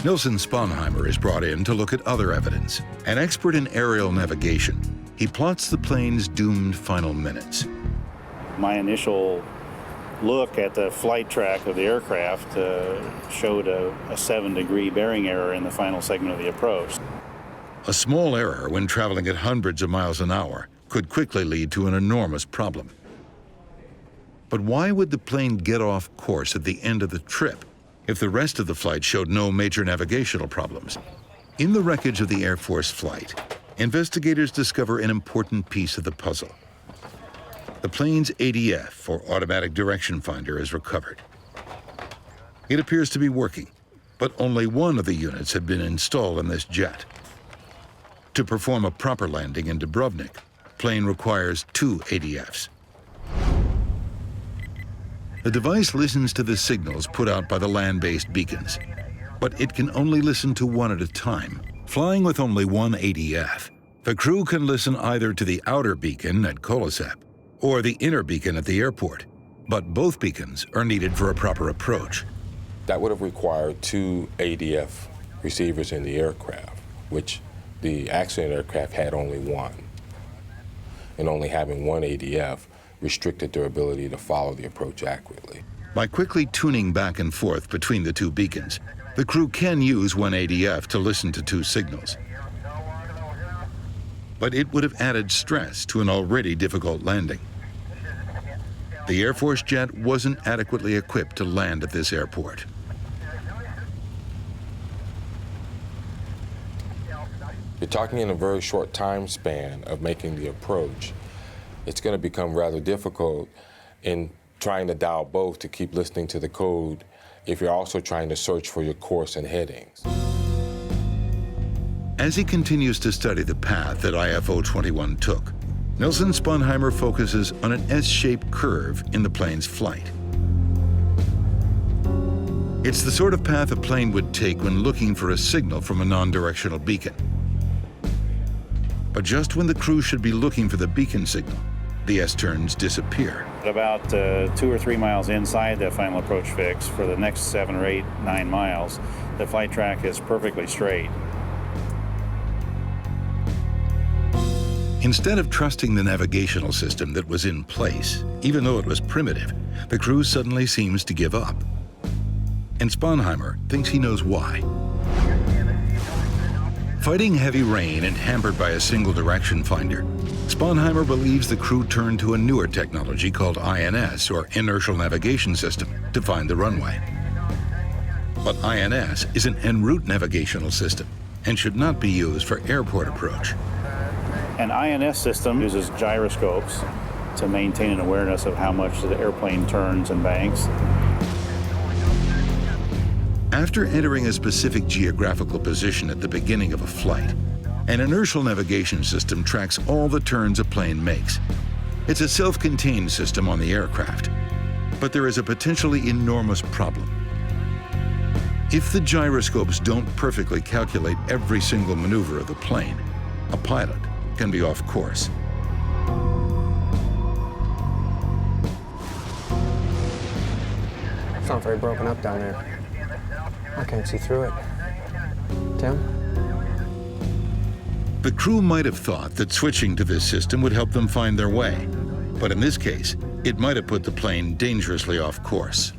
Nilsen Sponheimer is brought in to look at other evidence. An expert in aerial navigation, he plots the plane's doomed final minutes. My initial look at the flight track of the aircraft showed a 7-degree bearing error in the final segment of the approach. A small error when traveling at hundreds of miles an hour could quickly lead to an enormous problem. But why would the plane get off course at the end of the trip if the rest of the flight showed no major navigational problems? In the wreckage of the Air Force flight, investigators discover an important piece of the puzzle. The plane's ADF, or automatic direction finder, is recovered. It appears to be working, but only one of the units had been installed in this jet. To perform a proper landing in Dubrovnik, the plane requires 2 ADFs. The device listens to the signals put out by the land-based beacons, but it can only listen to one at a time. Flying with only one ADF, the crew can listen either to the outer beacon at Kolosep or the inner beacon at the airport, but both beacons are needed for a proper approach. That would have required 2 ADF receivers in the aircraft, which the accident aircraft had only one. And only having one ADF restricted their ability to follow the approach accurately. By quickly tuning back and forth between the 2 beacons, the crew can use one ADF to listen to 2 signals. But it would have added stress to an already difficult landing. The Air Force jet wasn't adequately equipped to land at this airport. You're talking in a very short time span of making the approach. It's going to become rather difficult in trying to dial both to keep listening to the code if you're also trying to search for your course and headings. As he continues to study the path that IFO-21 took, Nilsen Sponheimer focuses on an S-shaped curve in the plane's flight. It's the sort of path a plane would take when looking for a signal from a non-directional beacon. But just when the crew should be looking for the beacon signal, the S-turns disappear. About 2 or 3 miles inside the final approach fix, for the next 7 or 8, 9 miles, the flight track is perfectly straight. Instead of trusting the navigational system that was in place, even though it was primitive, the crew suddenly seems to give up. And Sponheimer thinks he knows why. Fighting heavy rain and hampered by a single direction finder, Sponheimer believes the crew turned to a newer technology called INS, or Inertial Navigation System, to find the runway. But INS is an en route navigational system and should not be used for airport approach. An INS system uses gyroscopes to maintain an awareness of how much the airplane turns and banks. After entering a specific geographical position at the beginning of a flight, an inertial navigation system tracks all the turns a plane makes. It's a self-contained system on the aircraft, but there is a potentially enormous problem. If the gyroscopes don't perfectly calculate every single maneuver of the plane, a pilot can be off course. It's not very broken up down there. I can't see through it. Tim? The crew might have thought that switching to this system would help them find their way, but in this case, it might have put the plane dangerously off course.